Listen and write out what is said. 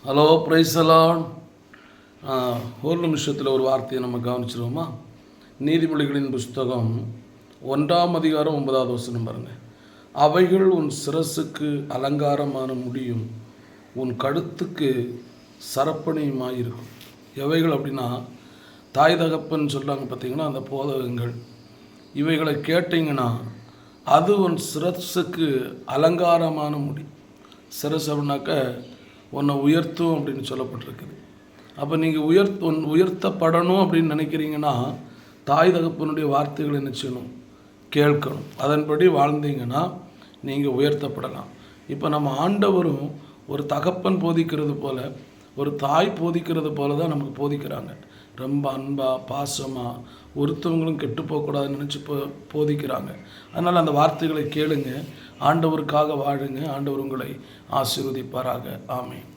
Hello பிரைசலான். ஒரு நிமிஷத்தில் ஒரு வார்த்தையை நம்ம கவனிச்சிருவோமா? நீதிமொழிகளின் புஸ்தகம் 1ஆம் அதிகாரம் 9வது வசனம் பாருங்கள். அவைகள் உன் சிரசுக்கு அலங்காரமான முடியும், உன் கழுத்துக்கு சரப்பணியுமாயிருக்கும். எவைகள் அப்படின்னா, தாய் தகப்பன் சொல்கிறாங்க பார்த்தீங்கன்னா, அந்த போதகங்கள். இவைகளை கேட்டிங்கன்னா அது உன் சிரசுக்கு அலங்காரமான முடி. சிரசு அப்படின்னாக்க உன்னை உயர்த்தும் அப்படின்னு சொல்லப்பட்டிருக்குது. அப்போ நீங்கள் உயர்த்தப்படணும் அப்படின்னு நினைக்கிறீங்கன்னா தாய் தகப்பனுடைய வார்த்தைகளை என்ன செய்யணும்? கேட்கணும். அதன்படி வாழ்ந்தீங்கன்னா நீங்கள் உயர்த்தப்படலாம். இப்போ நம்ம ஆண்டவரும் ஒரு தகப்பன் போதிக்கிறது போல், ஒரு தாய் போதிக்கிறது போல தான் நமக்கு போதிக்கிறாங்க. ரொம்ப அன்பாக பாசமாக ஒருத்தவங்களும் கெட்டு போகக்கூடாதுன்னு நினச்சி போதிக்கிறாங்க. அதனால் அந்த வார்த்தைகளை கேளுங்க, ஆண்டவருக்காக வாழுங்க. ஆண்டவர் உங்களை ஆசீர்வதிப்பாராக. ஆமென்.